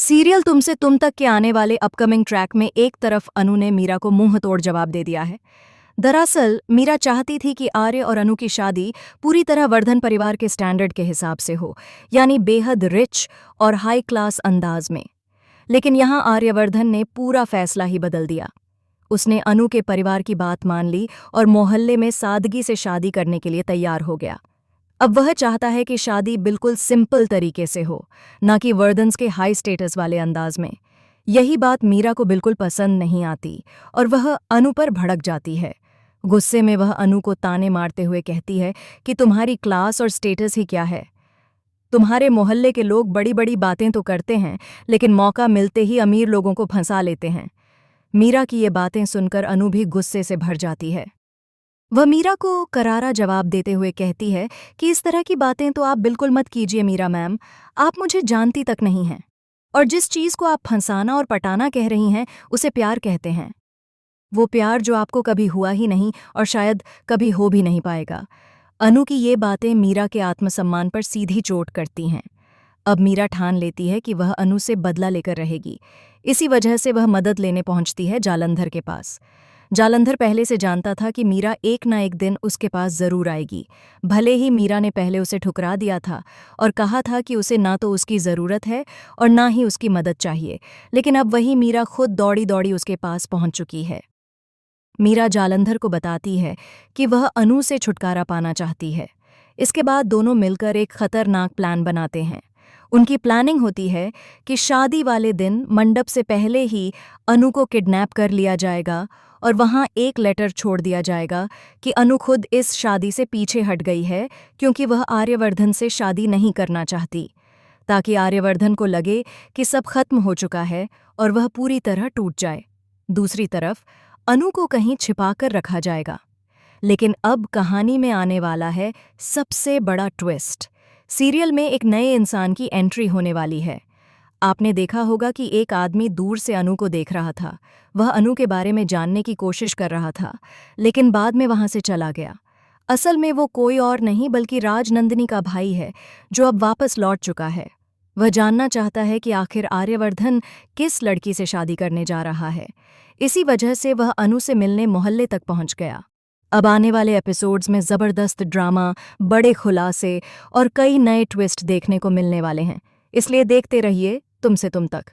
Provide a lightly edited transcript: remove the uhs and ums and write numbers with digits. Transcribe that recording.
Serial तुमसे तुम तक के आने वाले अपकमिंग ट्रैक में एक तरफ अनु ने मीरा को मुंह तोड़ जवाब दे दिया है। दरअसल मीरा चाहती थी कि आर्य और अनु की शादी पूरी तरह वर्धन परिवार के स्टैंडर्ड के हिसाब से हो, यानी बेहद रिच और हाई क्लास अंदाज में। लेकिन यहाँ आर्यवर्धन ने पूरा फैसला ही बदल दिया। उसने अनु के परिवार की बात मान ली और मोहल्ले में सादगी से शादी करने के लिए तैयार हो गया। अब वह चाहता है कि शादी बिल्कुल सिंपल तरीके से हो, ना कि वर्धन्स के हाई स्टेटस वाले अंदाज में। यही बात मीरा को बिल्कुल पसंद नहीं आती और वह अनु पर भड़क जाती है। गुस्से में वह अनु को ताने मारते हुए कहती है कि तुम्हारी क्लास और स्टेटस ही क्या है। तुम्हारे मोहल्ले के लोग बड़ी बड़ी बातें तो करते हैं, लेकिन मौका मिलते ही अमीर लोगों को फंसा लेते हैं। मीरा की ये बातें सुनकर अनु भी गुस्से से भर जाती है। वह मीरा को करारा जवाब देते हुए कहती है कि इस तरह की बातें तो आप बिल्कुल मत कीजिए मीरा मैम, आप मुझे जानती तक नहीं हैं। और जिस चीज़ को आप फंसाना और पटाना कह रही हैं उसे प्यार कहते हैं। वो प्यार जो आपको कभी हुआ ही नहीं और शायद कभी हो भी नहीं पाएगा। अनु की ये बातें मीरा के आत्मसम्मान पर सीधी चोट करती हैं। अब मीरा ठान लेती है कि वह अनु से बदला लेकर रहेगी। इसी वजह से वह मदद लेने पहुंचती है जालंधर के पास। जालंधर पहले से जानता था कि मीरा एक ना एक दिन उसके पास जरूर आएगी। भले ही मीरा ने पहले उसे ठुकरा दिया था और कहा था कि उसे ना तो उसकी ज़रूरत है और ना ही उसकी मदद चाहिए, लेकिन अब वही मीरा खुद दौड़ी दौड़ी उसके पास पहुंच चुकी है। मीरा जालंधर को बताती है कि वह अनु से छुटकारा पाना चाहती है। इसके बाद दोनों मिलकर एक खतरनाक प्लान बनाते हैं। उनकी प्लानिंग होती है कि शादी वाले दिन मंडप से पहले ही अनु को किडनैप कर लिया जाएगा और वहां एक लेटर छोड़ दिया जाएगा कि अनु खुद इस शादी से पीछे हट गई है क्योंकि वह आर्यवर्धन से शादी नहीं करना चाहती, ताकि आर्यवर्धन को लगे कि सब खत्म हो चुका है और वह पूरी तरह टूट जाए। दूसरी तरफ अनु को कहीं छिपाकर रखा जाएगा। लेकिन अब कहानी में आने वाला है सबसे बड़ा ट्विस्ट। सीरियल में एक नए इंसान की एंट्री होने वाली है। आपने देखा होगा कि एक आदमी दूर से अनु को देख रहा था। वह अनु के बारे में जानने की कोशिश कर रहा था, लेकिन बाद में वहां से चला गया। असल में वो कोई और नहीं बल्कि राजनंदिनी का भाई है, जो अब वापस लौट चुका है। वह जानना चाहता है कि आखिर आर्यवर्धन किस लड़की से शादी करने जा रहा है। इसी वजह से वह अनु से मिलने मोहल्ले तक पहुंच गया। अब आने वाले एपिसोड्स में ज़बरदस्त ड्रामा, बड़े खुलासे और कई नए ट्विस्ट देखने को मिलने वाले हैं, इसलिए देखते रहिए तुमसे तुम तक।